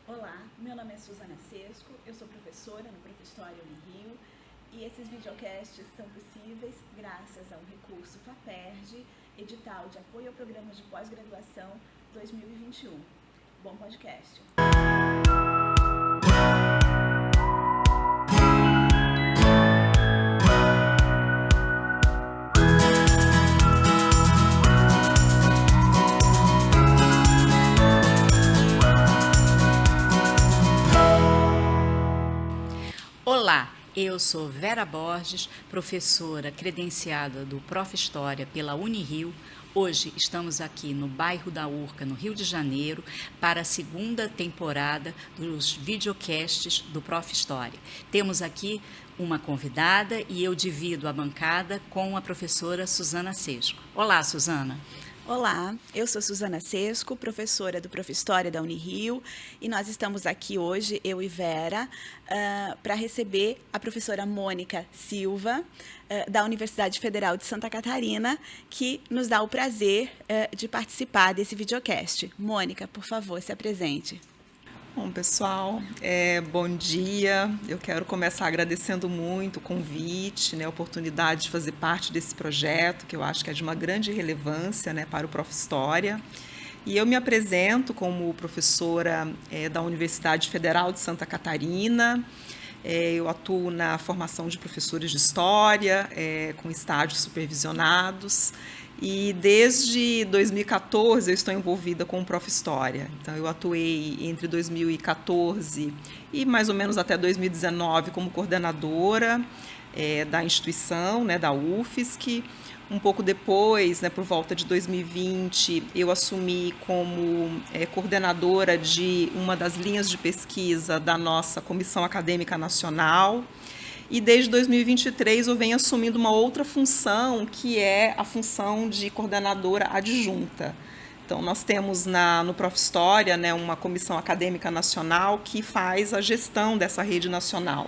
Olá, meu nome é Suzana Sesco, eu sou professora no Prof. História Unirio e esses videocasts são possíveis graças ao recurso FAPERJ, edital de apoio a programas de pós-graduação 2021. Bom podcast! Olá, eu sou Vera Borges, professora credenciada do Prof. História pela Unirio. Hoje estamos aqui no bairro da Urca, no Rio de Janeiro, para a segunda temporada dos videocasts do Prof. História. Temos aqui uma convidada e eu divido a bancada com a professora Suzana Sesco. Olá, Suzana. Olá, eu sou Suzana Sesco, professora do Prof. História da Unirio, e nós estamos aqui hoje, eu e Vera, para receber a professora Mônica Silva, da Universidade Federal de Santa Catarina, que nos dá o prazer de participar desse videocast. Mônica, por favor, se apresente. Bom, pessoal, bom dia. Eu quero começar agradecendo muito o convite, a oportunidade de fazer parte desse projeto, que eu acho que é de uma grande relevância, para o Prof. História. E eu me apresento como professora da Universidade Federal de Santa Catarina. Eu atuo na formação de professores de História, com estágios supervisionados. E desde 2014 eu estou envolvida com o Prof. História. Então eu atuei entre 2014 e mais ou menos até 2019 como coordenadora da instituição, da UFSC. Um pouco depois, por volta de 2020, eu assumi como coordenadora de uma das linhas de pesquisa da nossa Comissão Acadêmica Nacional. E desde 2023 eu venho assumindo uma outra função, que é a função de coordenadora adjunta. Então, nós temos no Prof. História uma comissão acadêmica nacional que faz a gestão dessa rede nacional.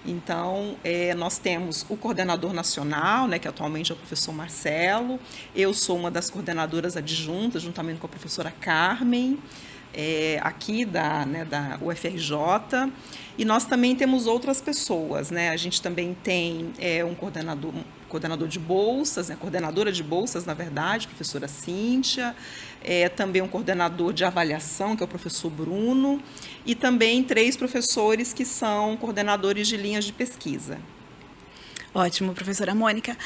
Então, nós temos o coordenador nacional, que atualmente é o professor Marcelo. Eu sou uma das coordenadoras adjuntas, juntamente com a professora Carmen, aqui da UFRJ. E nós também temos outras pessoas, A gente também tem um coordenador de bolsas, coordenadora de bolsas, na verdade, professora Cíntia, também um coordenador de avaliação, que é o professor Bruno, e também 3 professores que são coordenadores de linhas de pesquisa. Ótimo, professora Mônica.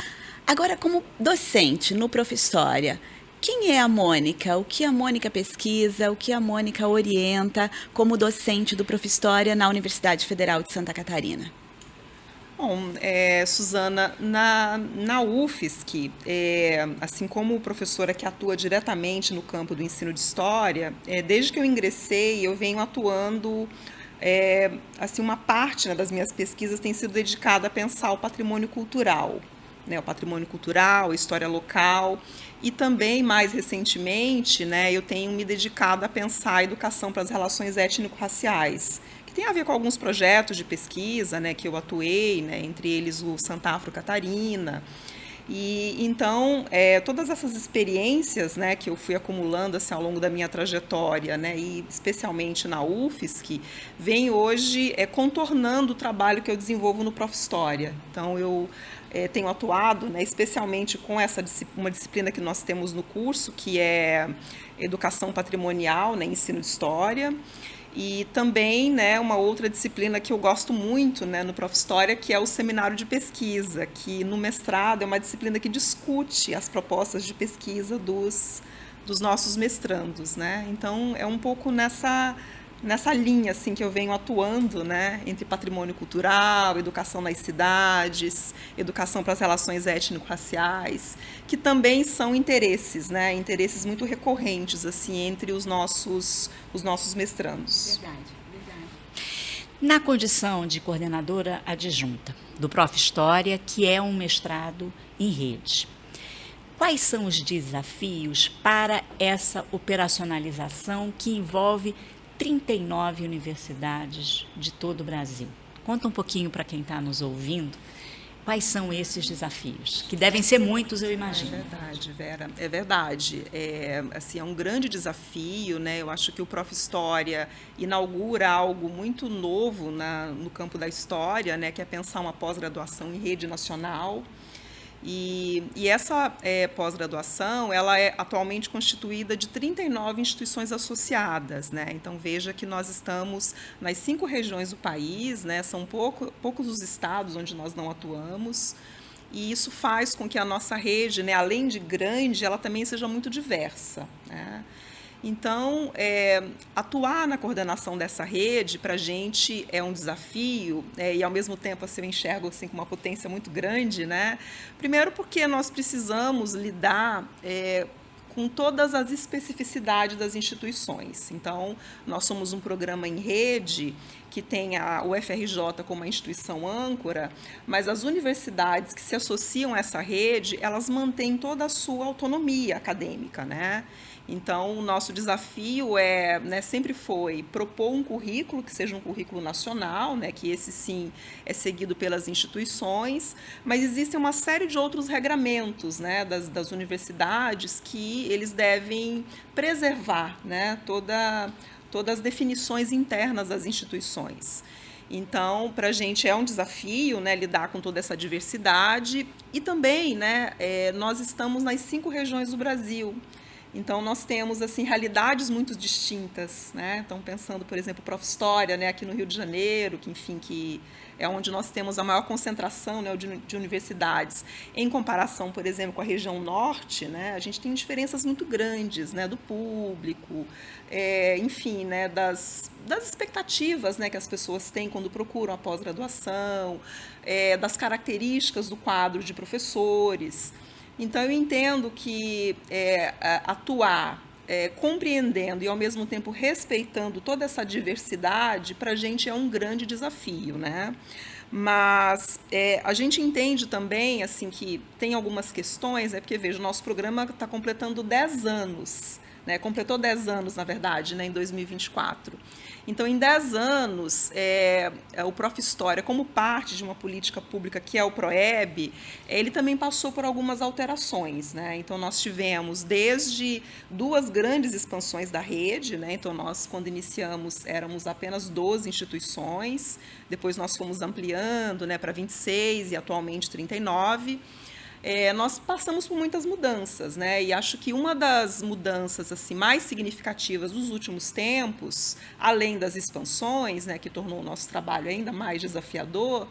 Agora, como docente no Prof. História, quem é a Mônica? O que a Mônica pesquisa? O que a Mônica orienta como docente do Prof. História na Universidade Federal de Santa Catarina? Bom, Suzana, na UFSC, assim como professora que atua diretamente no campo do ensino de História, desde que eu ingressei, eu venho atuando, assim, uma parte das minhas pesquisas tem sido dedicada a pensar o patrimônio cultural. O patrimônio cultural, a história local, e também, mais recentemente, eu tenho me dedicado a pensar a educação para as relações étnico-raciais, que tem a ver com alguns projetos de pesquisa, que eu atuei, entre eles o Santa Afro Catarina. E então, todas essas experiências, que eu fui acumulando assim, ao longo da minha trajetória, e especialmente na UFSC, vem hoje contornando o trabalho que eu desenvolvo no Prof. História. Então, eu tenho atuado, especialmente com uma disciplina que nós temos no curso, que é Educação Patrimonial, Ensino de História. E também uma outra disciplina que eu gosto muito no Prof. História, que é o seminário de pesquisa, que no mestrado é uma disciplina que discute as propostas de pesquisa dos nossos mestrandos. Então, é um pouco nessa linha assim, que eu venho atuando entre patrimônio cultural, educação nas cidades, educação para as relações étnico-raciais, que também são interesses, interesses muito recorrentes assim, entre os nossos mestrandos. Verdade. Na condição de coordenadora adjunta do Prof. História, que é um mestrado em rede, quais são os desafios para essa operacionalização que envolve 39 universidades de todo o Brasil? Conta um pouquinho para quem está nos ouvindo Quais são esses desafios? Que devem ser muitos, eu imagino. É verdade, Vera, é verdade. Assim, é um grande desafio, né? Eu acho que o Prof. História inaugura algo muito novo no campo da história, né? Que é pensar uma pós-graduação em rede nacional. E essa pós-graduação, ela é atualmente constituída de 39 instituições associadas, né? Então, veja que nós estamos nas 5 regiões do país, né? São poucos os estados onde nós não atuamos, e isso faz com que a nossa rede, né, além de grande, ela também seja muito diversa, né? Então, atuar na coordenação dessa rede, para a gente, é um desafio, e, ao mesmo tempo, assim, eu enxergo assim, com uma potência muito grande, né? Primeiro porque nós precisamos lidar com todas as especificidades das instituições. Então, nós somos um programa em rede que tem a UFRJ como uma instituição âncora, mas as universidades que se associam a essa rede, elas mantêm toda a sua autonomia acadêmica, né? Então, o nosso desafio sempre foi propor um currículo que seja um currículo nacional, né, que esse sim é seguido pelas instituições, mas existem uma série de outros regramentos, né, das universidades que eles devem preservar, né, todas as definições internas das instituições. Então, para a gente é um desafio, né, lidar com toda essa diversidade, e também, né, nós estamos nas 5 regiões do Brasil. Então, nós temos assim, realidades muito distintas, né? Então, pensando, por exemplo, Prof. História, né, aqui no Rio de Janeiro, que é onde nós temos a maior concentração, né, de universidades, em comparação, por exemplo, com a região norte, né, a gente tem diferenças muito grandes, né, do público, enfim, né, das expectativas, né, que as pessoas têm quando procuram a pós-graduação, das características do quadro de professores. Então, eu entendo que atuar compreendendo e, ao mesmo tempo, respeitando toda essa diversidade, para a gente é um grande desafio, né? Mas a gente entende também assim, que tem algumas questões, porque, veja, o nosso programa está completando 10 anos, né? Completou 10 anos, na verdade, né, em 2024. Então, em 10 anos, o Prof. História, como parte de uma política pública que é o PROEB, ele também passou por algumas alterações, né? Então, nós tivemos desde 2 grandes expansões da rede, né? Então, nós, quando iniciamos, éramos apenas 12 instituições, depois nós fomos ampliando, né, para 26 e atualmente 39. Nós passamos por muitas mudanças, né? E acho que uma das mudanças assim, mais significativas dos últimos tempos, além das expansões, né, que tornou o nosso trabalho ainda mais desafiador,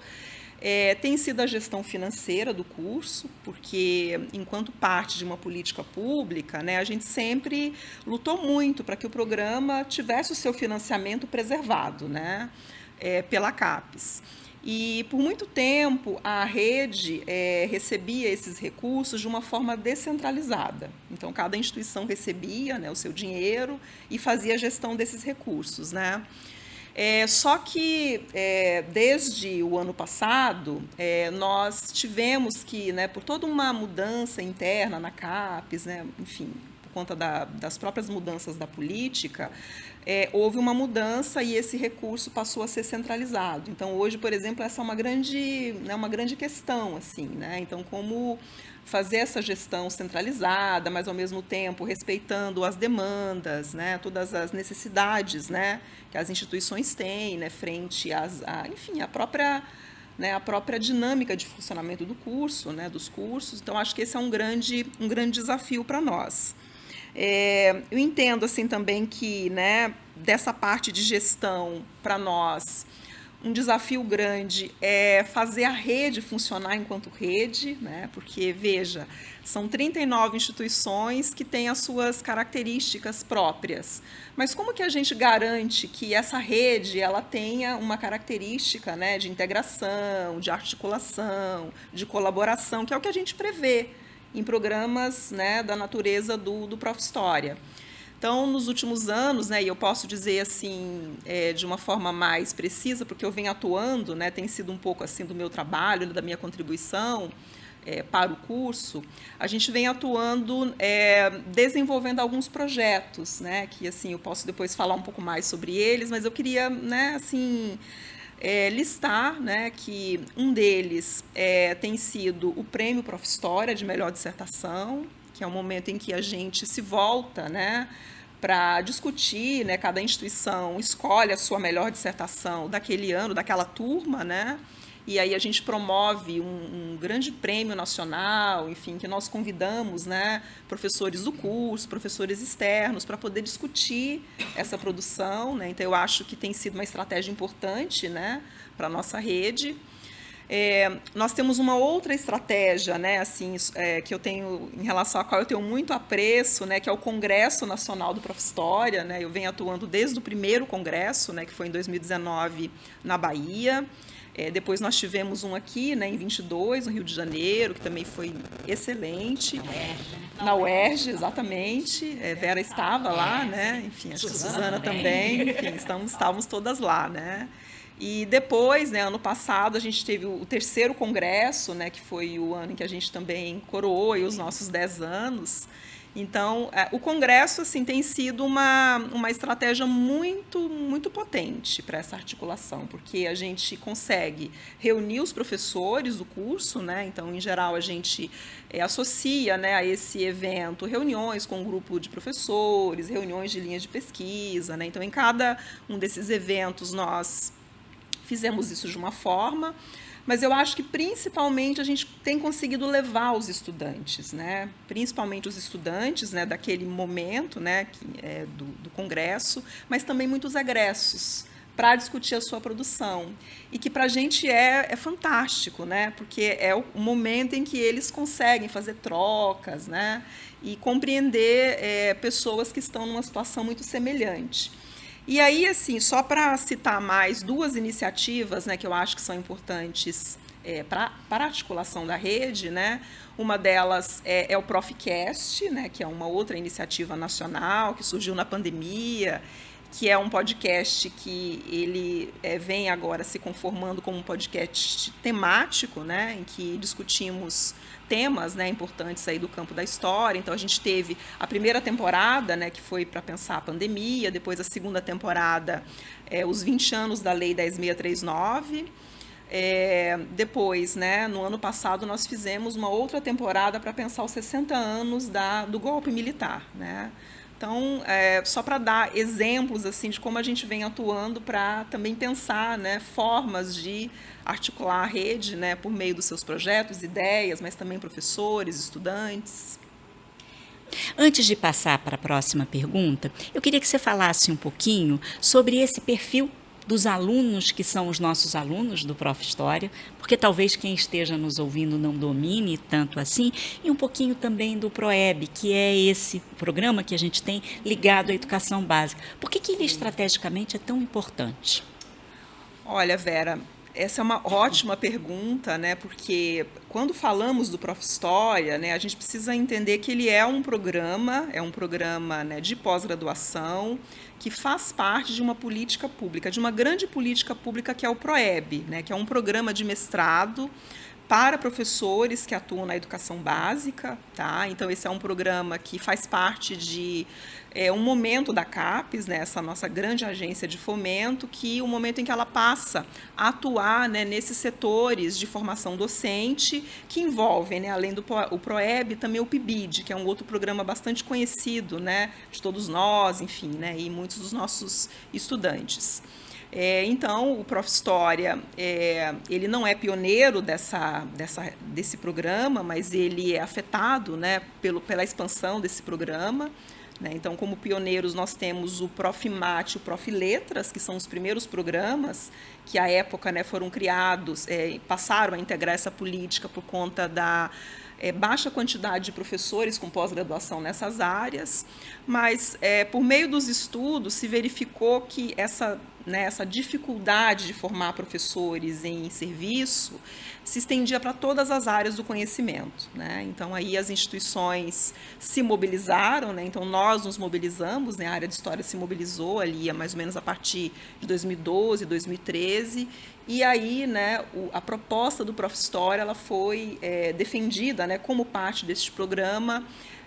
tem sido a gestão financeira do curso, porque, enquanto parte de uma política pública, né, a gente sempre lutou muito para que o programa tivesse o seu financiamento preservado, né, pela CAPES. E, por muito tempo, a rede recebia esses recursos de uma forma descentralizada. Então, cada instituição recebia, né, o seu dinheiro e fazia a gestão desses recursos, né? Só que, desde o ano passado, nós tivemos que, né, por toda uma mudança interna na CAPES, né, enfim, por conta das próprias mudanças da política, houve uma mudança e esse recurso passou a ser centralizado. Então, hoje, por exemplo, essa é uma grande questão, assim, né? Então, como fazer essa gestão centralizada, mas, ao mesmo tempo, respeitando as demandas, né? Todas as necessidades, né, que as instituições têm, né, frente enfim, a própria dinâmica de funcionamento do curso, né, dos cursos. Então, acho que esse é um grande desafio para nós. Eu entendo assim também que, né, dessa parte de gestão, para nós, um desafio grande é fazer a rede funcionar enquanto rede, né, porque, veja, são 39 instituições que têm as suas características próprias. Mas como que a gente garante que essa rede ela tenha uma característica, né, de integração, de articulação, de colaboração, que é o que a gente prevê em programas, né, da natureza do Prof. História. Então, nos últimos anos, né, e eu posso dizer assim, de uma forma mais precisa, porque eu venho atuando, né, tem sido um pouco assim do meu trabalho, da minha contribuição para o curso, a gente vem atuando, desenvolvendo alguns projetos, né, que assim eu posso depois falar um pouco mais sobre eles, mas eu queria, né, assim, listar, né, que um deles tem sido o Prêmio Prof. História de Melhor Dissertação, que é um momento em que a gente se volta, né, para discutir, né, cada instituição escolhe a sua melhor dissertação daquele ano, daquela turma, né, e aí a gente promove um grande prêmio nacional, enfim, que nós convidamos, né, professores do curso, professores externos, para poder discutir essa produção, né. Então, eu acho que tem sido uma estratégia importante, né, para a nossa rede. Nós temos uma outra estratégia, né, assim, que eu tenho, em relação à qual eu tenho muito apreço, né, que é o Congresso Nacional do Prof. História, né. Eu venho atuando desde o primeiro congresso, né, que foi em 2019, na Bahia. Depois nós tivemos um aqui, né, em 22, no Rio de Janeiro, que também foi excelente. Na UERJ, exatamente. Vera estava lá, né? Enfim, acho que a Suzana também. Enfim, estávamos todas lá, né? E depois, né, ano passado, a gente teve o terceiro congresso, né, que foi o ano em que a gente também coroou aí os nossos 10 anos. Então, o congresso, assim, tem sido uma estratégia muito potente para essa articulação, porque a gente consegue reunir os professores do curso, né? Então, em geral, a gente associa, né, a esse evento reuniões com um grupo de professores, reuniões de linhas de pesquisa, né? Então, em cada um desses eventos, nós fizemos isso de uma forma, mas eu acho que, principalmente, a gente tem conseguido levar os estudantes, né? Principalmente os estudantes, né, daquele momento, né, do congresso, mas também muitos egressos, para discutir a sua produção. E que, para a gente, é fantástico, né? Porque é o momento em que eles conseguem fazer trocas, né? E compreender pessoas que estão numa situação muito semelhante. E aí, assim, só para citar mais duas iniciativas, né, que eu acho que são importantes para a articulação da rede, né? Uma delas é o Profcast, né, que é uma outra iniciativa nacional que surgiu na pandemia, que é um podcast que ele vem agora se conformando como um podcast temático, né, em que discutimos temas, né, importantes aí do campo da história. Então, a gente teve a primeira temporada, né, que foi para pensar a pandemia, depois a segunda temporada, os 20 anos da Lei 10.639. Depois, né, no ano passado, nós fizemos uma outra temporada para pensar os 60 anos do golpe militar, né? Então, só para dar exemplos assim, de como a gente vem atuando para também pensar, né, formas de articular a rede, né, por meio dos seus projetos, ideias, mas também professores, estudantes. Antes de passar para a próxima pergunta, eu queria que você falasse um pouquinho sobre esse perfil dos alunos que são os nossos alunos do Prof. História, porque talvez quem esteja nos ouvindo não domine tanto assim, e um pouquinho também do PROEB, que é esse programa que a gente tem ligado à educação básica. Por que ele estrategicamente é tão importante? Olha, Vera, essa é uma ótima pergunta, né? Porque quando falamos do Prof. História, né, a gente precisa entender que ele é um programa, né, de pós-graduação, que faz parte de uma política pública, de uma grande política pública que é o PROEB, né, que é um programa de mestrado para professores que atuam na educação básica, tá? Então, esse é um programa que faz parte de um momento da CAPES, né, essa nossa grande agência de fomento, que o momento em que ela passa a atuar, né, nesses setores de formação docente, que envolvem, né, além do PROEB, também o PIBID, que é um outro programa bastante conhecido, né, de todos nós, enfim, né, e muitos dos nossos estudantes. Então, o Prof. História, ele não é pioneiro desse programa, mas ele é afetado, né, pela expansão desse programa. Então, como pioneiros, nós temos o Prof. Mate e o Prof. Letras, que são os primeiros programas que, à época, né, foram criados, passaram a integrar essa política por conta da baixa quantidade de professores com pós-graduação nessas áreas, mas, por meio dos estudos, se verificou que essa dificuldade de formar professores em serviço se estendia para todas as áreas do conhecimento, né? Então, aí as instituições se mobilizaram, né? Então, nós nos mobilizamos, né? A área de História se mobilizou ali, mais ou menos a partir de 2012, 2013, e aí, né, a proposta do Prof. História ela foi defendida, né, como parte deste programa,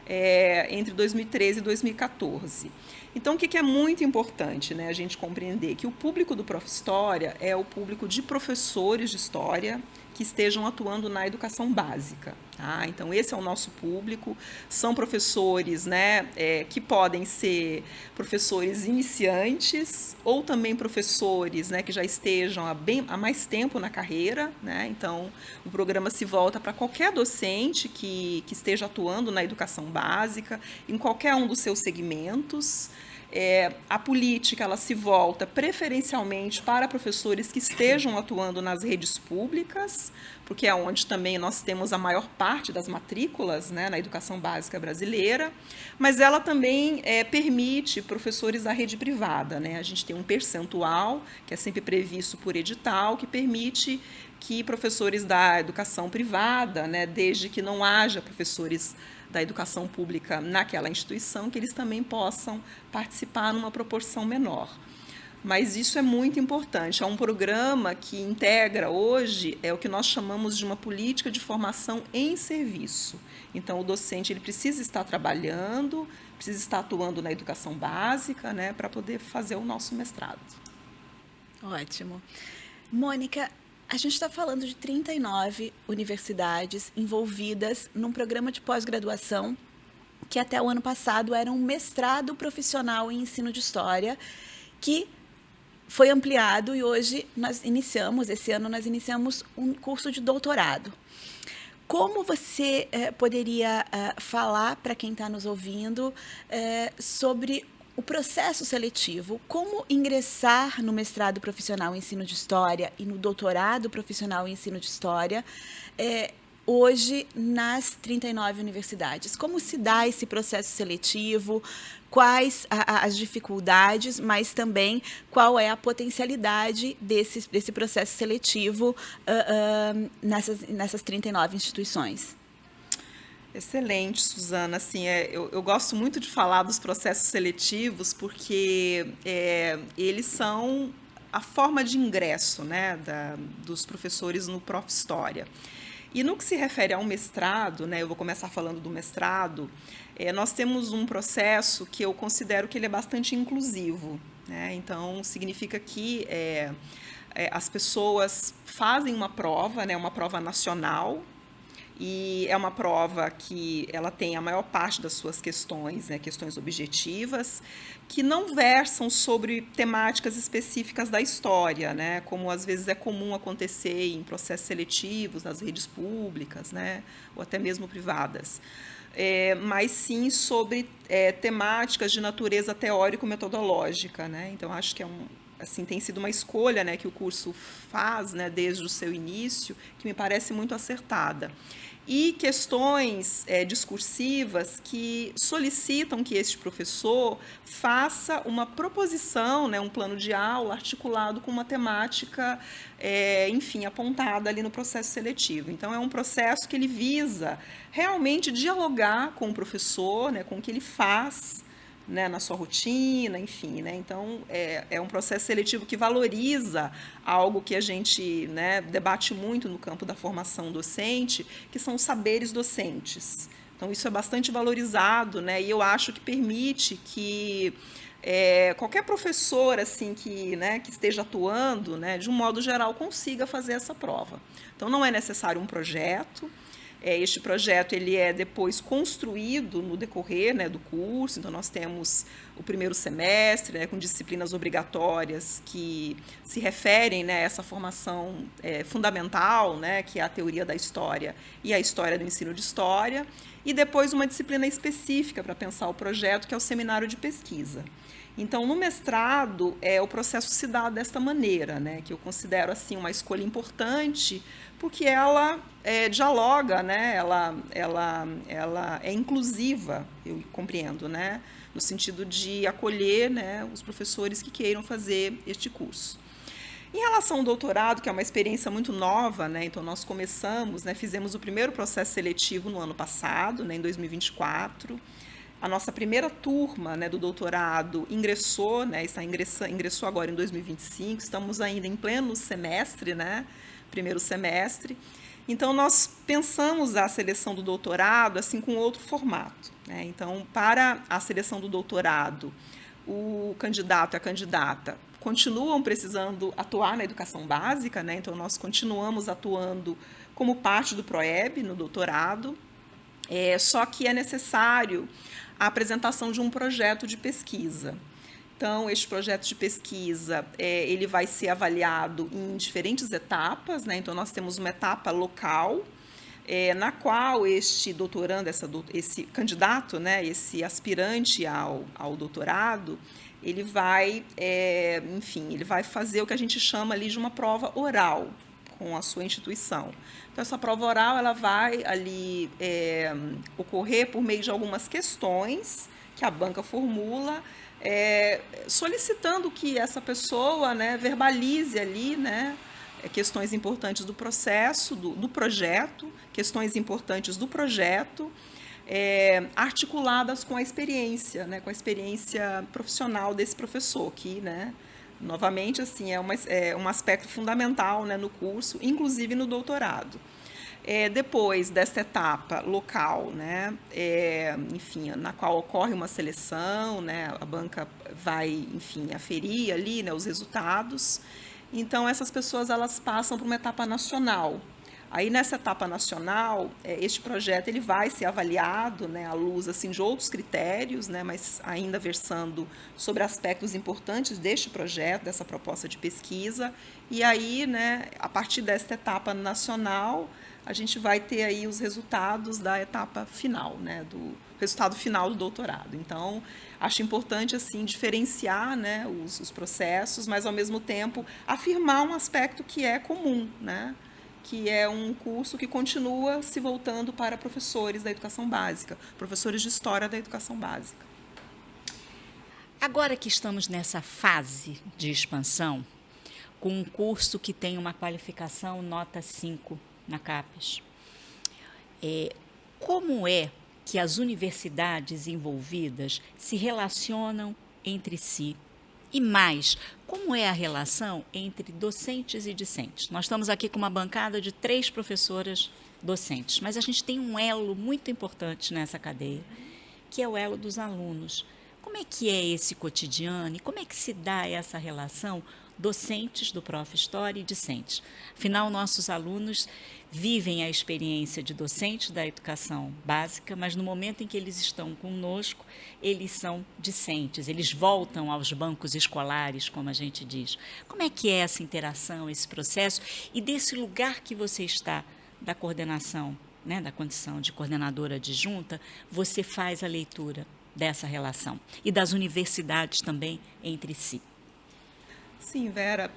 entre 2013 e 2014. Então, o que é muito importante, né, a gente compreender? Que o público do Prof. História é o público de professores de História que estejam atuando na educação básica. Tá? Então, esse é o nosso público. São professores, né, que podem ser professores iniciantes ou também professores, né, que já estejam há mais tempo na carreira. Né? Então, o programa se volta para qualquer docente que esteja atuando na educação básica, em qualquer um dos seus segmentos. A política ela se volta preferencialmente para professores que estejam atuando nas redes públicas, porque é onde também nós temos a maior parte das matrículas, né, na educação básica brasileira, mas ela também permite professores da rede privada. Né? A gente tem um percentual, que é sempre previsto por edital, que permite que professores da educação privada, né, desde que não haja professores da educação pública naquela instituição, que eles também possam participar numa proporção menor. Mas isso é muito importante. É um programa que integra hoje o que nós chamamos de uma política de formação em serviço. Então, o docente ele precisa estar trabalhando, precisa estar atuando na educação básica, né, para poder fazer o nosso mestrado. Ótimo. Mônica, a gente está falando de 39 universidades envolvidas num programa de pós-graduação que até o ano passado era um mestrado profissional em ensino de história, que foi ampliado e hoje esse ano nós iniciamos um curso de doutorado. Como você poderia falar para quem está nos ouvindo sobre o processo seletivo, como ingressar no mestrado profissional em ensino de história e no doutorado profissional em ensino de história hoje nas 39 universidades? Como se dá esse processo seletivo? Quais as dificuldades, mas também qual é a potencialidade desse processo seletivo nessas 39 instituições? Excelente, Suzana. Assim, eu gosto muito de falar dos processos seletivos porque eles são a forma de ingresso, né, dos professores no Prof. História. E no que se refere ao mestrado, né, eu vou começar falando do mestrado, nós temos um processo que eu considero que ele é bastante inclusivo. Né? Então, significa que as pessoas fazem uma prova, né, uma prova nacional, e é uma prova que ela tem a maior parte das suas questões, né, questões objetivas, que não versam sobre temáticas específicas da história, né, como às vezes é comum acontecer em processos seletivos nas redes públicas, né, ou até mesmo privadas. Mas sim sobre temáticas de natureza teórico-metodológica. Né? Então, acho que assim, tem sido uma escolha, né, que o curso faz, né, desde o seu início, que me parece muito acertada. E questões discursivas que solicitam que este professor faça uma proposição, né, um plano de aula articulado com uma temática, enfim, apontada ali no processo seletivo. Então, é um processo que ele visa realmente dialogar com o professor, né, com o que ele faz, né, na sua rotina, enfim. Né? Então, é um processo seletivo que valoriza algo que a gente, né, debate muito no campo da formação docente, que são os saberes docentes. Então, isso é bastante valorizado, né, e eu acho que permite que qualquer professor assim, que esteja atuando, né, de um modo geral, consiga fazer essa prova. Então, não é necessário um projeto. Este projeto ele é depois construído no decorrer, né, do curso. Então, nós temos o primeiro semestre, né, com disciplinas obrigatórias que se referem, né, a essa formação fundamental, né, que é a teoria da história e a história do ensino de história, e depois uma disciplina específica para pensar o projeto, que é o seminário de pesquisa. Então, no mestrado, o processo se dá desta maneira, né, que eu considero assim, uma escolha importante, porque ela dialoga, né, ela é inclusiva, eu compreendo, né, no sentido de acolher, né, os professores que queiram fazer este curso. Em relação ao doutorado, que é uma experiência muito nova, né, então nós começamos, né, fizemos o primeiro processo seletivo no ano passado, né, em 2024. A nossa primeira turma, né, do doutorado ingressou, né, ingressou agora em 2025, estamos ainda em pleno semestre, né, primeiro semestre, Então, nós pensamos a seleção do doutorado assim com outro formato, né? Então, para a seleção do doutorado, o candidato e a candidata continuam precisando atuar na educação básica, né? Então, nós continuamos atuando como parte do PROEB no doutorado, só que é necessário a apresentação de um projeto de pesquisa. Então, este projeto de pesquisa, ele vai ser avaliado em diferentes etapas, né? Então, nós temos uma etapa local, na qual este doutorando, esse candidato, né, esse aspirante ao doutorado, ele vai, ele vai fazer o que a gente chama ali de uma prova oral com a sua instituição. Então, essa prova oral, ela vai ali ocorrer por meio de algumas questões que a banca formula, solicitando que essa pessoa, né, verbalize ali, né, questões importantes do processo, do projeto, questões importantes do projeto, articuladas com a experiência, né, com a experiência profissional desse professor, que, né, novamente, assim, é um aspecto fundamental, né, no curso, inclusive no doutorado. Depois dessa etapa local, né, enfim, na qual ocorre uma seleção, né, a banca vai, enfim, aferir ali, né, os resultados. Então, essas pessoas, elas passam por uma etapa nacional. Aí, nessa etapa nacional, este projeto ele vai ser avaliado, né, à luz assim, de outros critérios, né, mas ainda versando sobre aspectos importantes deste projeto, dessa proposta de pesquisa. E aí, né, a partir desta etapa nacional, a gente vai ter aí os resultados da etapa final, né, do resultado final do doutorado. Então, acho importante assim diferenciar, né, os processos, mas ao mesmo tempo afirmar um aspecto que é comum, né, que é um curso que continua se voltando para professores da educação básica, professores de história da educação básica. Agora que estamos nessa fase de expansão, com um curso que tem uma qualificação nota 5 na CAPES, como é que as universidades envolvidas se relacionam entre si? E mais, como é a relação entre docentes e discentes? Nós estamos aqui com uma bancada de 3 professoras docentes, mas a gente tem um elo muito importante nessa cadeia, que é o elo dos alunos. Como é que é esse cotidiano e como é que se dá essa relação docentes do Prof. História e discentes? Afinal, nossos alunos vivem a experiência de docentes da educação básica, mas no momento em que eles estão conosco, eles são discentes, eles voltam aos bancos escolares, como a gente diz. Como é que é essa interação, esse processo? E desse lugar que você está, da coordenação, né, da condição de coordenadora adjunta, você faz a leitura dessa relação e das universidades também entre si. Sim, Vera,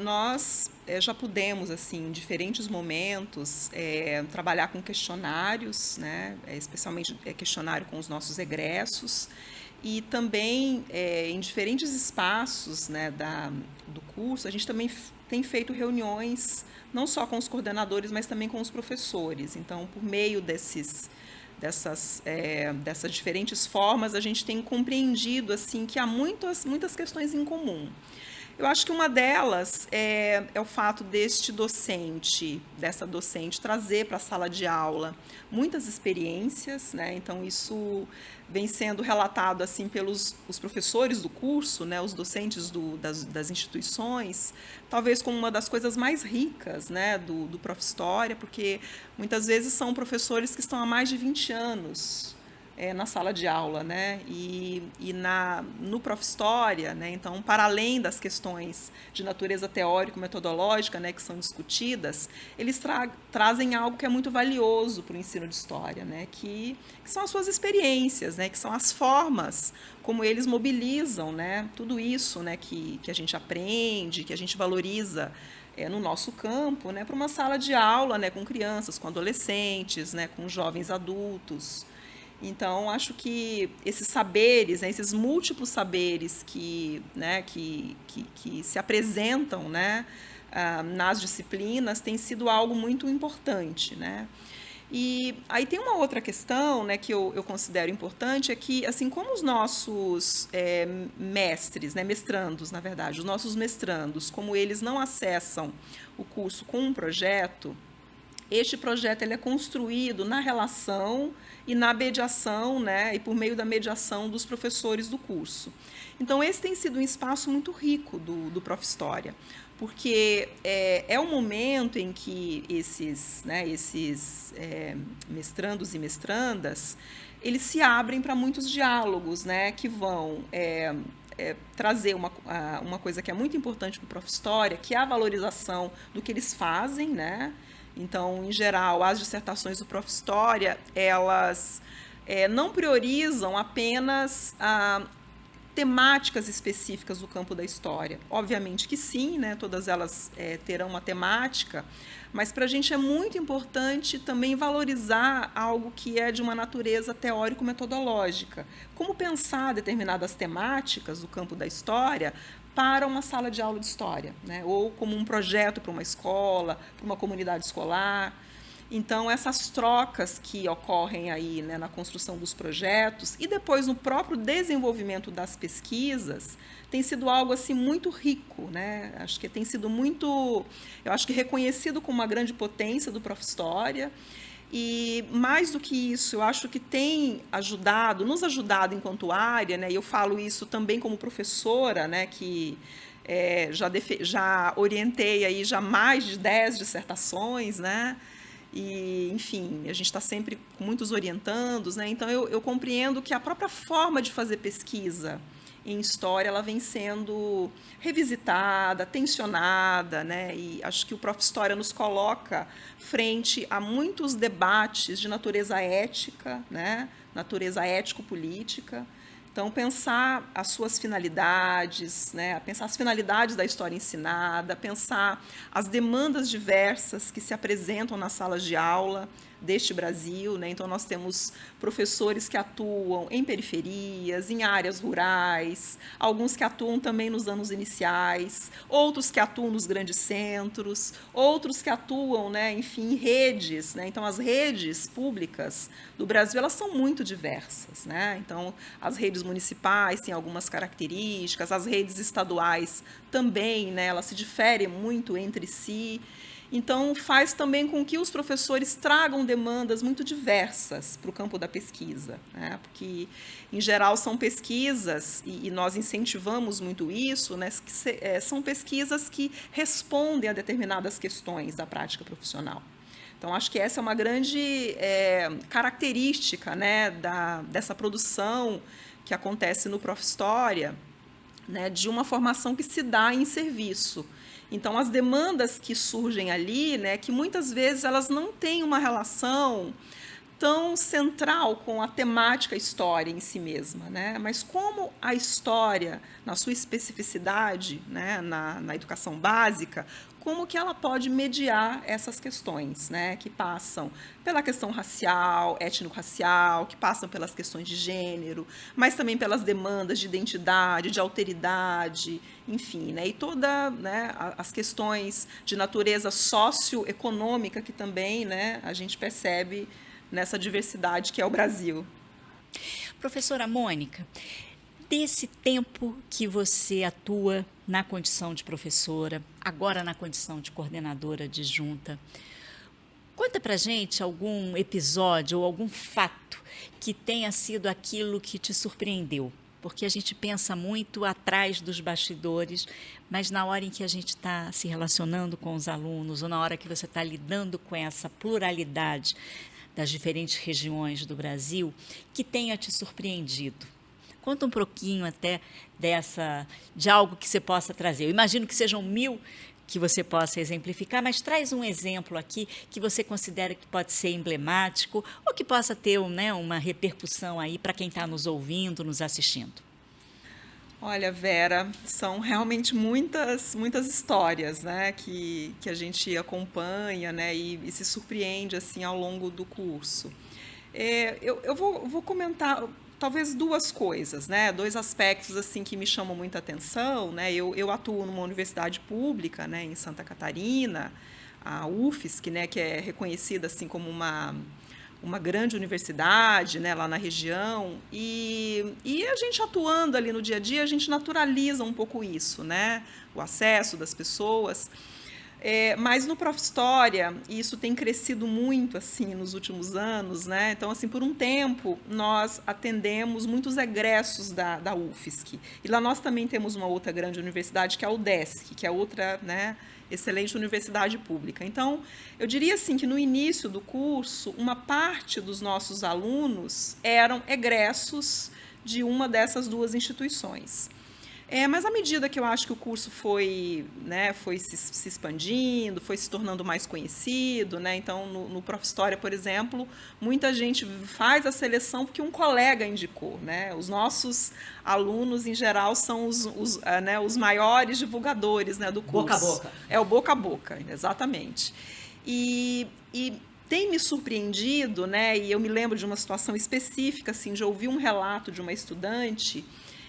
nós já pudemos, assim, em diferentes momentos, trabalhar com questionários, né, especialmente questionário com os nossos egressos, e também em diferentes espaços, né, do curso, a gente também tem feito reuniões, não só com os coordenadores, mas também com os professores. Então, por meio dessas diferentes formas, a gente tem compreendido assim, que há muitas questões em comum. Eu acho que uma delas é o fato dessa docente trazer para a sala de aula muitas experiências, né? Então, isso vem sendo relatado assim pelos os professores do curso, né? Os docentes das instituições, talvez como uma das coisas mais ricas, né? do Prof. História, porque muitas vezes são professores que estão há mais de 20 anos na sala de aula, né? E no Prof. História, né? Então, para além das questões de natureza teórico-metodológica, né, que são discutidas, eles trazem algo que é muito valioso para o ensino de história, né? Que são as suas experiências, né? Que são as formas como eles mobilizam, né? Tudo isso, né, que a gente aprende, que a gente valoriza no nosso campo, né, para uma sala de aula, né, com crianças, com adolescentes, né, com jovens adultos. Então, acho que esses saberes, né, esses múltiplos saberes que se apresentam, né, nas disciplinas, tem sido algo muito importante, né? E aí tem uma outra questão, né, que eu considero importante, é que, assim como os nossos mestres, né, mestrandos, na verdade, os nossos mestrandos, como eles não acessam o curso com um projeto, este projeto ele é construído na relação e na mediação, né, e por meio da mediação dos professores do curso. Então, esse tem sido um espaço muito rico do Prof. História, porque é um momento em que esses mestrandos e mestrandas, eles se abrem para muitos diálogos, né, que vão trazer uma coisa que é muito importante para o Prof. História, que é a valorização do que eles fazem, né? Então, em geral, as dissertações do Prof. História, elas não priorizam apenas temáticas específicas do campo da história. Obviamente que sim, né? Todas elas terão uma temática, mas para a gente é muito importante também valorizar algo que é de uma natureza teórico-metodológica. Como pensar determinadas temáticas do campo da história para uma sala de aula de história, né? Ou como um projeto para uma escola, para uma comunidade escolar. Então, essas trocas que ocorrem aí, né, na construção dos projetos e depois no próprio desenvolvimento das pesquisas, tem sido algo assim muito rico, né? Acho que tem sido muito, eu acho que reconhecido como uma grande potência do Prof. História. E mais do que isso, eu acho que tem nos ajudado enquanto área, né? E eu falo isso também como professora, né, que já orientei aí já mais de 10 dissertações, né? E, enfim, a gente está sempre com muitos orientandos, né? Então, eu compreendo que a própria forma de fazer pesquisa em história, ela vem sendo revisitada, tensionada, né? E acho que o Prof. História nos coloca frente a muitos debates de natureza ética, né? Natureza ético-política. Então, pensar as suas finalidades, né? Pensar as finalidades da história ensinada, pensar as demandas diversas que se apresentam nas salas de aula deste Brasil, né? Então, nós temos professores que atuam em periferias, em áreas rurais, alguns que atuam também nos anos iniciais, outros que atuam nos grandes centros, outros que atuam, né, enfim, em redes, né? Então, as redes públicas do Brasil, elas são muito diversas, né? Então, as redes municipais têm algumas características, as redes estaduais também, né, elas se diferem muito entre si. Então, faz também com que os professores tragam demandas muito diversas para o campo da pesquisa, né? Porque, em geral, são pesquisas, e nós incentivamos muito isso, né? São pesquisas que respondem a determinadas questões da prática profissional. Então, acho que essa é uma grande característica, né, dessa produção que acontece no Prof. História, né, de uma formação que se dá em serviço. Então, as demandas que surgem ali, né, que muitas vezes elas não têm uma relação tão central com a temática história em si mesma, né? Mas como a história, na sua especificidade, né, na educação básica, como que ela pode mediar essas questões, né, que passam pela questão racial, étnico-racial, que passam pelas questões de gênero, mas também pelas demandas de identidade, de alteridade, enfim, né, e todas, né, as questões de natureza socioeconômica que também, né, a gente percebe nessa diversidade que é o Brasil. Professora Mônica, desse tempo que você atua na condição de professora, agora na condição de coordenadora adjunta, conta pra gente algum episódio ou algum fato que tenha sido aquilo que te surpreendeu. Porque a gente pensa muito atrás dos bastidores, mas na hora em que a gente está se relacionando com os alunos, ou na hora que você está lidando com essa pluralidade das diferentes regiões do Brasil, que tenha te surpreendido. Conta um pouquinho até de algo que você possa trazer. Eu imagino que sejam 1000 que você possa exemplificar, mas traz um exemplo aqui que você considera que pode ser emblemático ou que possa ter, né, uma repercussão aí para quem está nos ouvindo, nos assistindo. Olha, Vera, são realmente muitas histórias, né, que a gente acompanha, né, e se surpreende assim ao longo do curso. Eu vou comentar talvez 2 coisas, né, 2 aspectos assim que me chamam muita atenção, né. Eu atuo numa universidade pública, né, em Santa Catarina, a UFSC, né, que é reconhecida assim como uma grande universidade, né, lá na região, e a gente atuando ali no dia a dia, a gente naturaliza um pouco isso, né, o acesso das pessoas. Mas no Prof. História, isso tem crescido muito assim nos últimos anos, né? Então, assim, por um tempo, nós atendemos muitos egressos da UFSC. E lá nós também temos uma outra grande universidade, que é a UDESC, que é outra, né, excelente universidade pública. Então, eu diria assim que no início do curso, uma parte dos nossos alunos eram egressos de uma dessas duas instituições. Mas à medida que eu acho que o curso foi se expandindo, foi se tornando mais conhecido, né? Então, no Prof. História, por exemplo, muita gente faz a seleção porque um colega indicou. Né? Os nossos alunos, em geral, são os maiores divulgadores, né, do curso. Boca a boca. É o boca a boca, exatamente. E tem me surpreendido, né? E eu me lembro de uma situação específica, assim, de ouvir um relato de uma estudante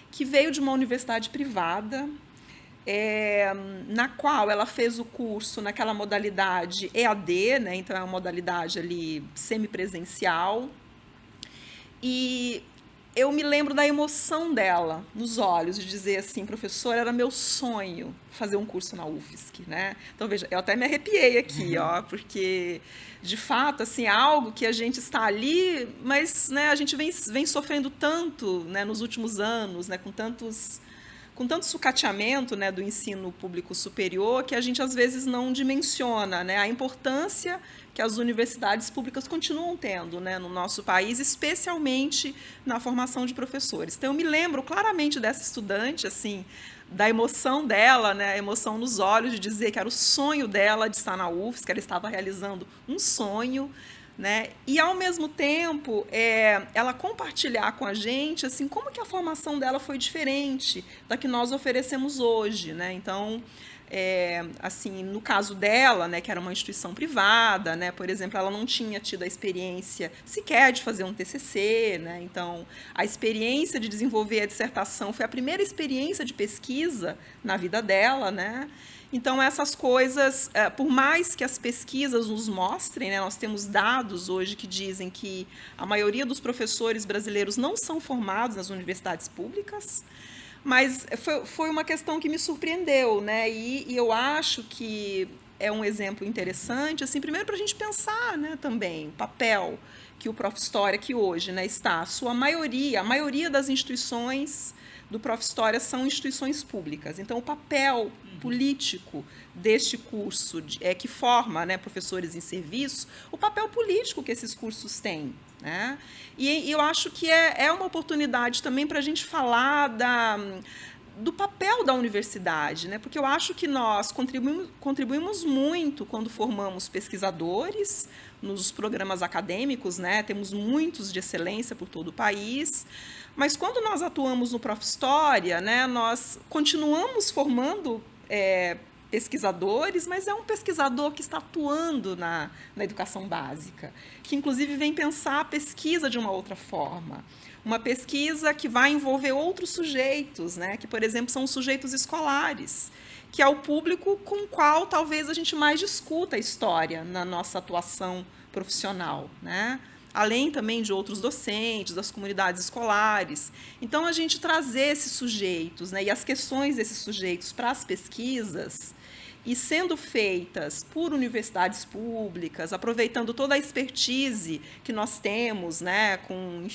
que veio de uma universidade privada, na qual ela fez o curso naquela modalidade EAD, né? Então é uma modalidade ali semipresencial, e eu me lembro da emoção dela nos olhos, de dizer assim: professora, era meu sonho fazer um curso na UFSC, né? Então, veja, eu até me arrepiei aqui, porque, de fato, assim, é algo que a gente está ali, mas, né, a gente vem sofrendo tanto, né, nos últimos anos, né, com tanto sucateamento, né, do ensino público superior, que a gente, às vezes, não dimensiona, né, a importância que as universidades públicas continuam tendo, né, no nosso país, especialmente na formação de professores. Então, eu me lembro claramente dessa estudante, assim, da emoção dela, né, a emoção nos olhos, de dizer que era o sonho dela de estar na UFSC, que ela estava realizando um sonho, né, e, ao mesmo tempo, ela compartilhar com a gente assim, como que a formação dela foi diferente da que nós oferecemos hoje. Né? Então, assim, no caso dela, né, que era uma instituição privada, né, por exemplo, ela não tinha tido a experiência sequer de fazer um TCC, né, então a experiência de desenvolver a dissertação foi a primeira experiência de pesquisa na vida dela, né. Então, essas coisas, por mais que as pesquisas nos mostrem, né, nós temos dados hoje que dizem que a maioria dos professores brasileiros não são formados nas universidades públicas, mas foi uma questão que me surpreendeu, né? E eu acho que é um exemplo interessante, assim, primeiro para a gente pensar, né, também o papel que o Prof. História, que hoje, né, está, a maioria das instituições do Prof. História são instituições públicas. Então, o papel político deste curso, que forma, né, professores em serviço, o papel político que esses cursos têm. Né? E eu acho que é uma oportunidade também para a gente falar do papel da universidade, né? Porque eu acho que nós contribuímos muito quando formamos pesquisadores nos programas acadêmicos, né? Temos muitos de excelência por todo o país, mas quando nós atuamos no Prof. História, né, nós continuamos formando pesquisadores, mas é um pesquisador que está atuando na educação básica, que, inclusive, vem pensar a pesquisa de uma outra forma. Uma pesquisa que vai envolver outros sujeitos, né, que, por exemplo, são os sujeitos escolares, que é o público com o qual talvez a gente mais discuta a história na nossa atuação profissional, né? Além também de outros docentes, das comunidades escolares. Então, a gente trazer esses sujeitos, né, e as questões desses sujeitos para as pesquisas, e sendo feitas por universidades públicas, aproveitando toda a expertise que nós temos, né, com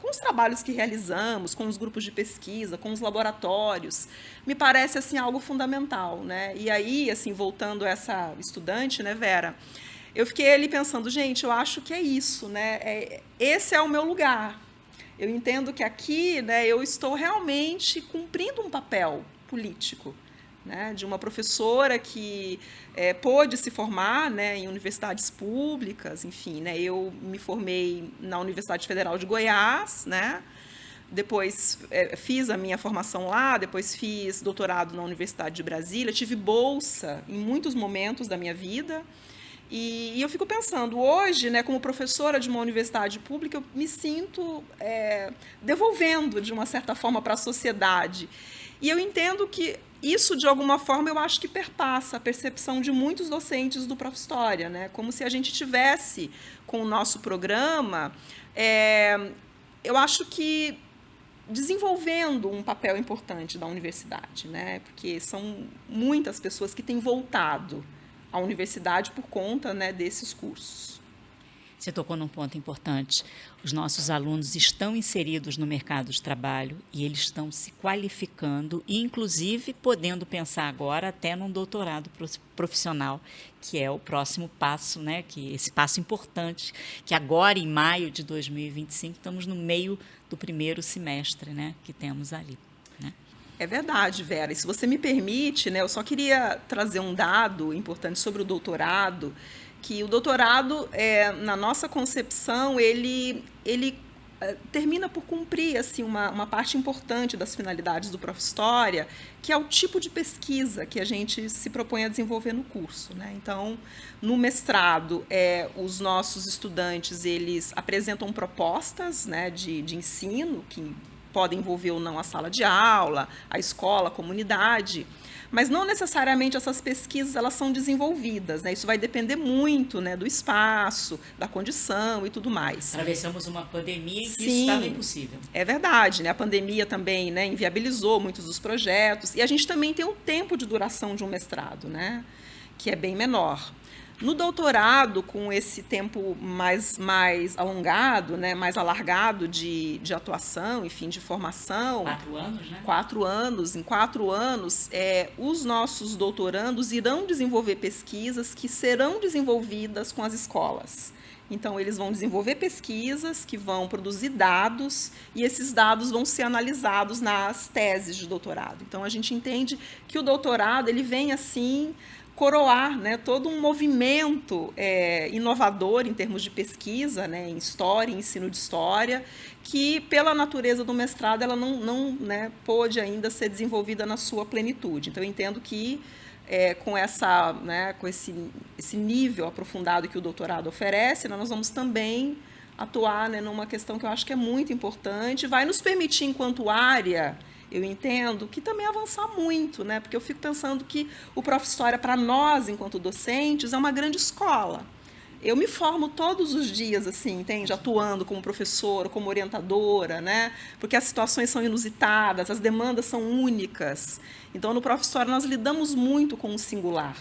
os trabalhos que realizamos, com os grupos de pesquisa, com os laboratórios, me parece assim, algo fundamental. Né? E aí, assim, voltando a essa estudante, né, Vera, eu fiquei ali pensando, gente, eu acho que é isso, né? Esse é o meu lugar. Eu entendo que aqui, né, eu estou realmente cumprindo um papel político, né, de uma professora que pôde se formar, né, em universidades públicas, enfim, né, eu me formei na Universidade Federal de Goiás, né, depois fiz a minha formação lá, depois fiz doutorado na Universidade de Brasília, tive bolsa em muitos momentos da minha vida. E eu fico pensando, hoje, né, como professora de uma universidade pública, eu me sinto devolvendo, de uma certa forma, para a sociedade. E eu entendo que isso, de alguma forma, eu acho que perpassa a percepção de muitos docentes do Prof. História, né? Como se a gente tivesse, com o nosso programa, eu acho que desenvolvendo um papel importante da universidade, né? Porque são muitas pessoas que têm voltado à universidade por conta, né, desses cursos. Você tocou num ponto importante. Os nossos alunos estão inseridos no mercado de trabalho e eles estão se qualificando e, inclusive, podendo pensar agora até num doutorado profissional, que é o próximo passo, né? Que esse passo importante, que agora, em maio de 2025, estamos no meio do primeiro semestre, né? Que temos ali, né? É verdade, Vera. E se você me permite, né, eu só queria trazer um dado importante sobre o doutorado, que o doutorado, na nossa concepção, ele termina por cumprir assim, uma parte importante das finalidades do Profhistória, que é o tipo de pesquisa que a gente se propõe a desenvolver no curso, né? Então, no mestrado, os nossos estudantes eles apresentam propostas, né, de ensino, que podem envolver ou não a sala de aula, a escola, a comunidade, mas não necessariamente essas pesquisas elas são desenvolvidas, né? Isso vai depender muito, né, do espaço, da condição e tudo mais. Atravessamos uma pandemia em que isso Sim, estava impossível. É verdade, né? A pandemia também, né, inviabilizou muitos dos projetos e a gente também tem um tempo de duração de um mestrado, né, que é bem menor. No doutorado, com esse tempo mais alongado, né, mais alargado de atuação, enfim, de formação. 4 anos, né? 4 anos. Em 4 anos, os nossos doutorandos irão desenvolver pesquisas que serão desenvolvidas com as escolas. Então, eles vão desenvolver pesquisas que vão produzir dados e esses dados vão ser analisados nas teses de doutorado. Então, a gente entende que o doutorado ele vem assim coroar, né, todo um movimento inovador em termos de pesquisa, né, em história, em ensino de história, que, pela natureza do mestrado, ela não né, pôde ainda ser desenvolvida na sua plenitude. Então, eu entendo que, com esse nível aprofundado que o doutorado oferece, nós vamos também atuar, né, numa questão que eu acho que é muito importante, vai nos permitir, enquanto área, eu entendo que também avançar muito, né? Porque eu fico pensando que o Profhistória, para nós, enquanto docentes, é uma grande escola. Eu me formo todos os dias, assim, entende? Atuando como professora, como orientadora, né? Porque as situações são inusitadas, as demandas são únicas. Então, no Profhistória, nós lidamos muito com o singular.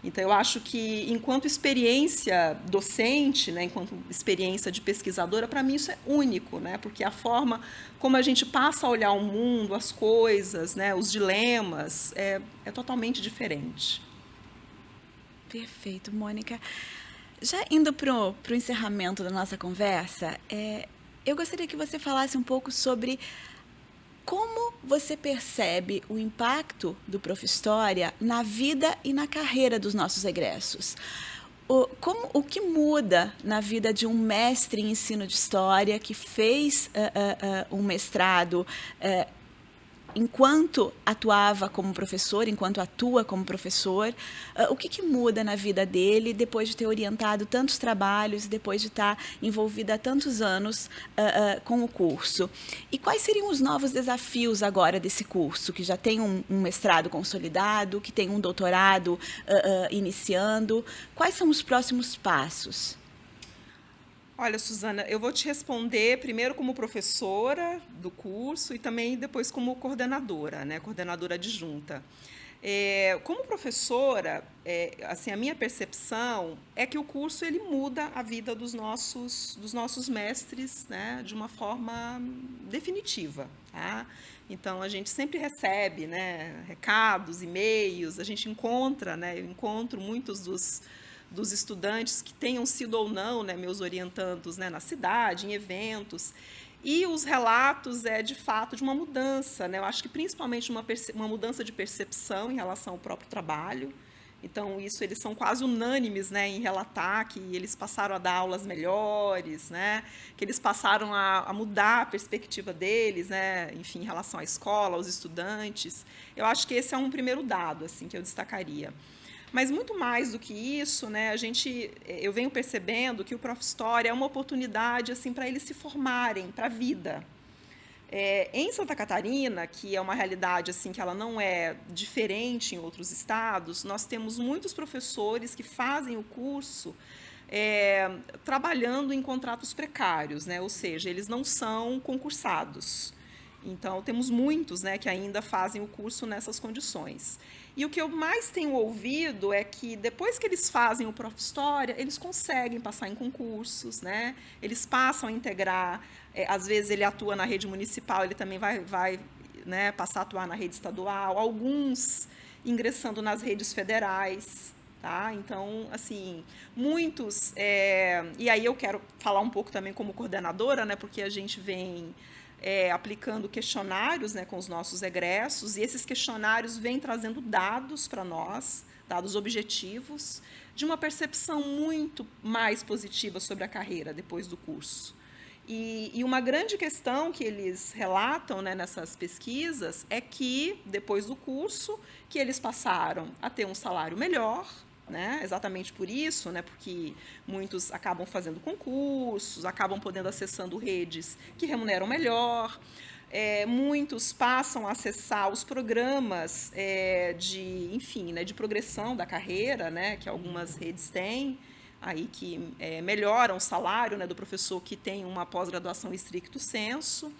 Então, eu acho que, enquanto experiência docente, né, enquanto experiência de pesquisadora, para mim isso é único, né, porque a forma como a gente passa a olhar o mundo, as coisas, né, os dilemas, é totalmente diferente. Perfeito, Mônica. Já indo para o encerramento da nossa conversa, eu gostaria que você falasse um pouco sobre como você percebe o impacto do Profhistória na vida e na carreira dos nossos egressos? O que muda na vida de um mestre em ensino de história que fez um mestrado enquanto atuava como professor, enquanto atua como professor, o que muda na vida dele depois de ter orientado tantos trabalhos, depois de estar envolvida há tantos anos com o curso? E quais seriam os novos desafios agora desse curso, que já tem um mestrado consolidado, que tem um doutorado iniciando? Quais são os próximos passos? Olha, Suzana, eu vou te responder primeiro como professora do curso e também depois como coordenadora, né, coordenadora adjunta. Como professora, assim, a minha percepção é que o curso ele muda a vida dos nossos mestres, né, de uma forma definitiva. Tá? Então, a gente sempre recebe, né, recados, e-mails, a gente encontra, né, eu encontro muitos dos estudantes que tenham sido ou não, né, meus orientandos, né, na cidade, em eventos, e os relatos de fato de uma mudança, né? Eu acho que principalmente uma mudança de percepção em relação ao próprio trabalho. Então, isso eles são quase unânimes, né, em relatar que eles passaram a dar aulas melhores, né, que eles passaram a mudar a perspectiva deles, né, enfim, em relação à escola, aos estudantes. Eu acho que esse é um primeiro dado assim, que eu destacaria. Mas, muito mais do que isso, né, eu venho percebendo que o Profhistória é uma oportunidade assim, para eles se formarem para a vida. Em Santa Catarina, que é uma realidade assim, que ela não é diferente em outros estados, nós temos muitos professores que fazem o curso trabalhando em contratos precários, né, ou seja, eles não são concursados. Então, temos muitos, né, que ainda fazem o curso nessas condições. E o que eu mais tenho ouvido é que depois que eles fazem o Prof. História, eles conseguem passar em concursos, né? Eles passam a integrar, às vezes ele atua na rede municipal, ele também vai né, passar a atuar na rede estadual, alguns ingressando nas redes federais. Tá? Então, assim, muitos... e aí eu quero falar um pouco também como coordenadora, né, porque a gente vem aplicando questionários, né, com os nossos egressos, e esses questionários vêm trazendo dados para nós, dados objetivos, de uma percepção muito mais positiva sobre a carreira depois do curso. E uma grande questão que eles relatam, né, nessas pesquisas é que, depois do curso, que eles passaram a ter um salário melhor, né, exatamente por isso, né, porque muitos acabam fazendo concursos, acabam podendo acessando redes que remuneram melhor, muitos passam a acessar os programas enfim, né, de progressão da carreira, né, que algumas redes têm, aí que melhoram o salário, né, do professor que tem uma pós-graduação stricto sensu.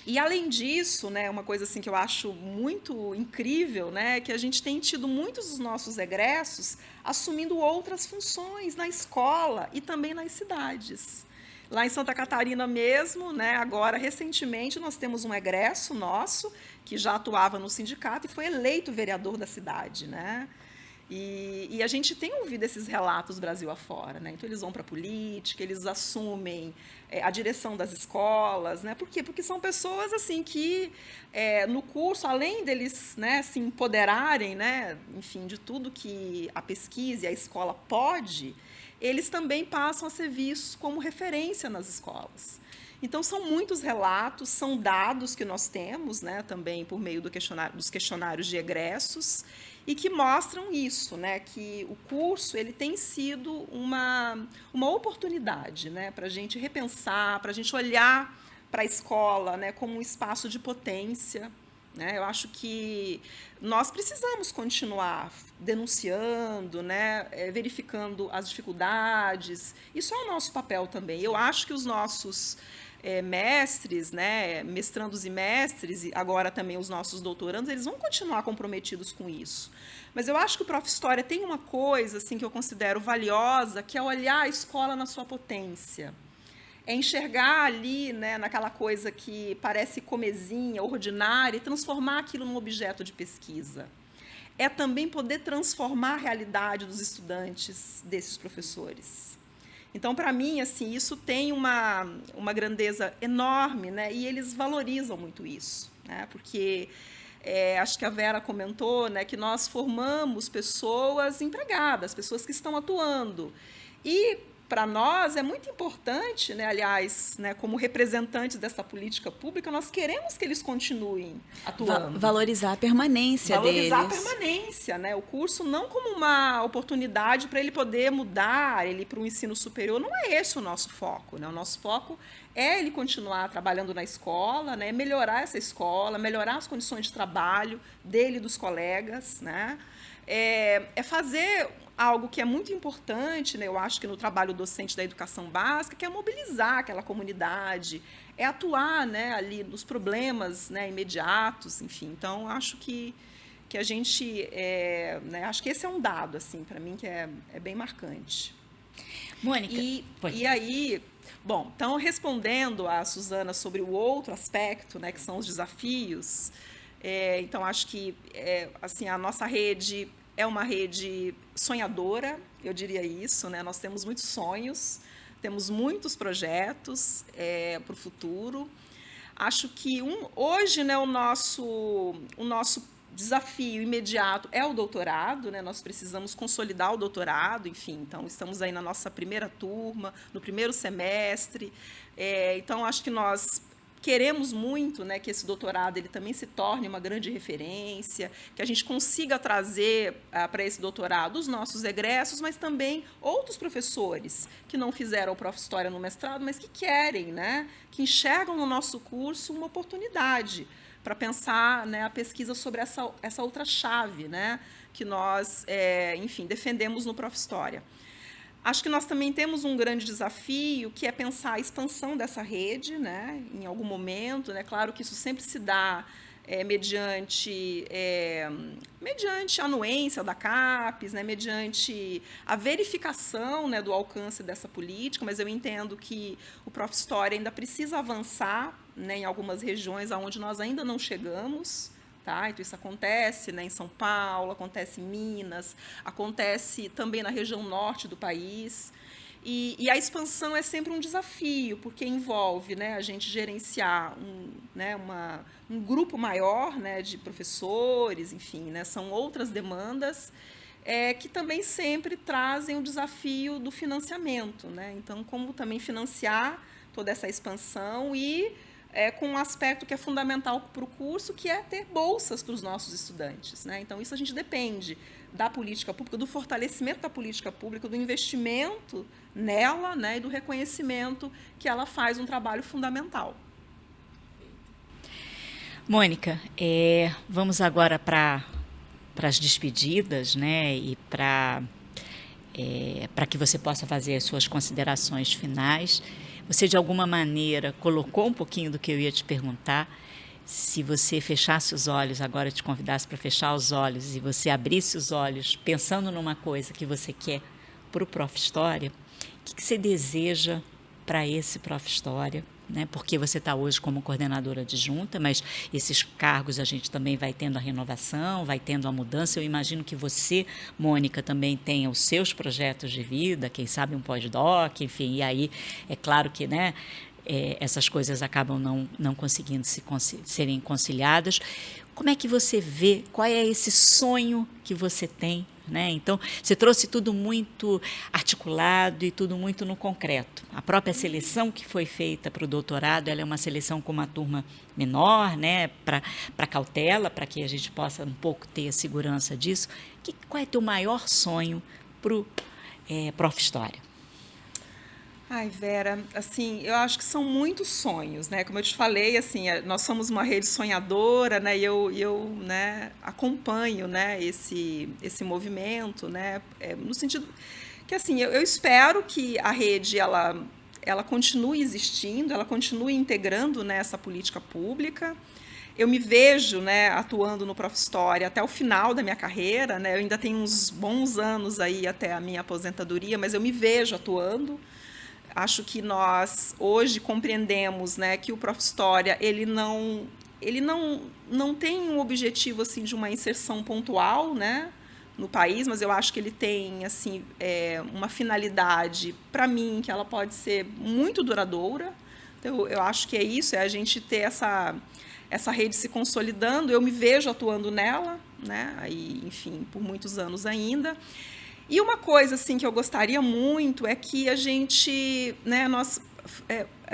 E além disso, né, uma coisa assim que eu acho muito incrível, né, é que a gente tem tido muitos dos nossos egressos assumindo outras funções na escola e também nas cidades. Lá em Santa Catarina mesmo, né, agora, recentemente, nós temos um egresso nosso, que já atuava no sindicato e foi eleito vereador da cidade, né? E a gente tem ouvido esses relatos Brasil afora, né? Então, eles vão para a política, eles assumem a direção das escolas, né? Por quê? Porque são pessoas assim que, no curso, além deles, né, se empoderarem, né, enfim, de tudo que a pesquisa e a escola pode, eles também passam a ser vistos como referência nas escolas. Então, são muitos relatos, são dados que nós temos, né, também por meio dos questionários de egressos, e que mostram isso, né, que o curso ele tem sido uma oportunidade, né, para a gente repensar, para a gente olhar para a escola, né, como um espaço de potência. Né? Eu acho que nós precisamos continuar denunciando, né, verificando as dificuldades. Isso é o nosso papel também. Eu acho que os nossos mestres, né, mestrandos e mestres, e agora também os nossos doutorandos, eles vão continuar comprometidos com isso. Mas eu acho que o Prof. História tem uma coisa assim, que eu considero valiosa, que é olhar a escola na sua potência. É enxergar ali, né, naquela coisa que parece comezinha, ordinária, e transformar aquilo num objeto de pesquisa. É também poder transformar a realidade dos estudantes desses professores. Então, para mim, assim, isso tem uma grandeza enorme, né, e eles valorizam muito isso, né, porque acho que a Vera comentou, né, que nós formamos pessoas empregadas, pessoas que estão atuando. E para nós é muito importante, né, aliás, né, como representantes dessa política pública, nós queremos que eles continuem atuando. Valorizar a permanência deles. Valorizar a permanência, né? O curso não como uma oportunidade para ele poder mudar, ele ir para o ensino superior, não é esse o nosso foco, né? O nosso foco é ele continuar trabalhando na escola, né, melhorar essa escola, melhorar as condições de trabalho dele e dos colegas, né? É fazer algo que é muito importante, né, eu acho que no trabalho docente da educação básica, que é mobilizar aquela comunidade, é atuar, né, ali nos problemas, né, imediatos, enfim. Então, acho que a gente, né, acho que esse é um dado, assim, para mim, que é bem marcante. Mônica, e aí, bom, então, respondendo a Suzana sobre o outro aspecto, né, que são os desafios, então, acho que assim, a nossa rede é uma rede sonhadora, eu diria isso, né? Nós temos muitos sonhos, temos muitos projetos para o futuro. Acho que hoje, né, o nosso desafio imediato é o doutorado, né? Nós precisamos consolidar o doutorado, enfim, então estamos aí na nossa primeira turma, no primeiro semestre, então acho que nós queremos muito, né, que esse doutorado ele também se torne uma grande referência, que a gente consiga trazer para esse doutorado os nossos egressos, mas também outros professores que não fizeram o Prof. História no mestrado, mas que querem, né, que enxergam no nosso curso uma oportunidade para pensar, né, a pesquisa sobre essa outra chave, né, que nós, enfim, defendemos no Prof. História. Acho que nós também temos um grande desafio, que é pensar a expansão dessa rede, né, em algum momento. Né? Claro que isso sempre se dá mediante a anuência da CAPES, né, mediante a verificação, né, do alcance dessa política, mas eu entendo que o Prof. História ainda precisa avançar, né, em algumas regiões onde nós ainda não chegamos. Tá? Então, isso acontece, né, em São Paulo, acontece em Minas, acontece também na região norte do país. E a expansão é sempre um desafio, porque envolve, né, a gente gerenciar um grupo maior, né, de professores, enfim, né, são outras demandas que também sempre trazem o desafio do financiamento. Né? Então, como também financiar toda essa expansão e com um aspecto que é fundamental para o curso, que é ter bolsas para os nossos estudantes. Né? Então, isso a gente depende da política pública, do fortalecimento da política pública, do investimento nela, né, e do reconhecimento que ela faz um trabalho fundamental. Mônica, vamos agora para as despedidas, né, e para que você possa fazer as suas considerações finais. Você, de alguma maneira, colocou um pouquinho do que eu ia te perguntar. Se você fechasse os olhos, agora te convidasse para fechar os olhos, e você abrisse os olhos pensando numa coisa que você quer para o Prof. História, o que você deseja para esse Prof. História? Né? Porque você está hoje como coordenadora adjunta, mas esses cargos a gente também vai tendo a renovação, vai tendo a mudança. Eu imagino que você, Mônica, também tenha os seus projetos de vida, quem sabe um pós-doc, enfim, e aí é claro que, né, essas coisas acabam não conseguindo serem conciliadas. Como é que você vê, qual é esse sonho que você tem? Né? Então, você trouxe tudo muito articulado e tudo muito no concreto. A própria seleção que foi feita para o doutorado, ela é uma seleção com uma turma menor, né? Para cautela, para que a gente possa um pouco ter a segurança disso. Qual é o teu maior sonho para o Prof. História? Ai, Vera, assim, eu acho que são muitos sonhos, né? Como eu te falei, assim, nós somos uma rede sonhadora, né? E eu né, acompanho, né, esse movimento, né? No sentido que, assim, eu espero que a rede ela continue existindo, ela continue integrando, né, essa política pública. Eu me vejo, né, atuando no Prof. História até o final da minha carreira, né? Eu ainda tenho uns bons anos aí até a minha aposentadoria, mas eu me vejo atuando. Acho que nós hoje compreendemos, né, que o Prof. História ele não tem um objetivo assim de uma inserção pontual, né, no país, mas eu acho que ele tem assim uma finalidade para mim que ela pode ser muito duradoura. Então, eu acho que é isso, é a gente ter essa rede se consolidando. Eu me vejo atuando nela, né, aí, enfim, por muitos anos ainda. E uma coisa assim que eu gostaria muito é que a gente, né, nós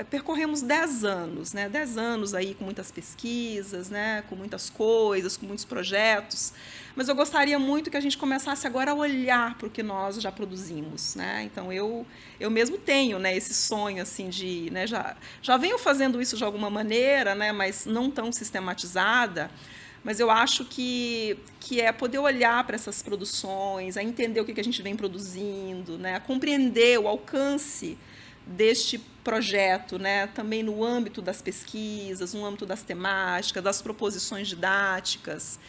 percorremos 10 anos, né, 10 anos aí com muitas pesquisas, né, com muitas coisas, com muitos projetos, mas eu gostaria muito que a gente começasse agora a olhar para o que nós já produzimos, né? Então eu mesmo tenho, né, esse sonho assim de, né, já venho fazendo isso de alguma maneira, né, mas não tão sistematizada. Mas eu acho que é poder olhar para essas produções, a entender o que a gente vem produzindo, né, a compreender o alcance deste projeto, né, também no âmbito das pesquisas, no âmbito das temáticas, das proposições didáticas.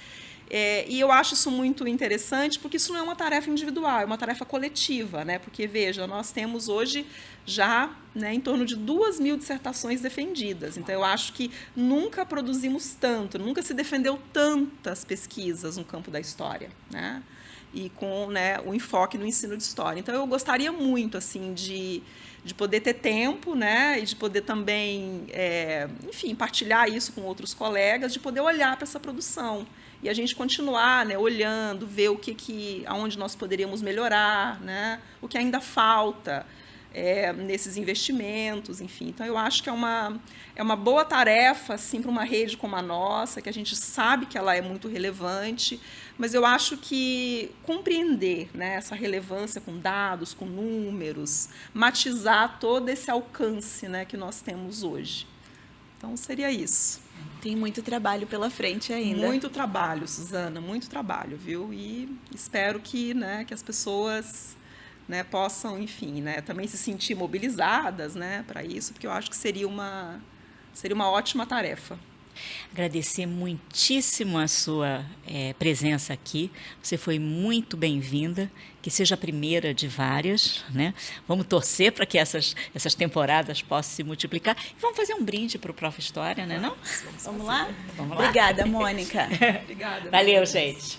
E eu acho isso muito interessante, porque isso não é uma tarefa individual, é uma tarefa coletiva, né? Porque, veja, nós temos hoje já, né, em torno de 2.000 dissertações defendidas. Então, eu acho que nunca produzimos tanto, nunca se defendeu tantas pesquisas no campo da história, né? E com, né, o enfoque no ensino de história. Então, eu gostaria muito assim, de poder ter tempo, né, e de poder também, enfim, partilhar isso com outros colegas, de poder olhar para essa produção. E a gente continuar, né, olhando, ver aonde nós poderíamos melhorar, né, o que ainda falta nesses investimentos, enfim. Então, eu acho que é uma boa tarefa assim, para uma rede como a nossa, que a gente sabe que ela é muito relevante, mas eu acho que compreender, né, essa relevância com dados, com números, matizar todo esse alcance, né, que nós temos hoje. Então, seria isso. Tem muito trabalho pela frente ainda. Muito trabalho, Suzana, muito trabalho, viu? E espero que, né, que as pessoas né, possam, enfim, né, também se sentir mobilizadas, né, para isso, porque eu acho que seria uma ótima tarefa. Agradecer muitíssimo a sua presença aqui. Você foi muito bem-vinda, que seja a primeira de várias, né? Vamos torcer para que essas temporadas possam se multiplicar. E vamos fazer um brinde para o Prof. História, né, não? Vamos lá? Vamos lá. Obrigada, Mônica. Obrigada. Valeu, gente.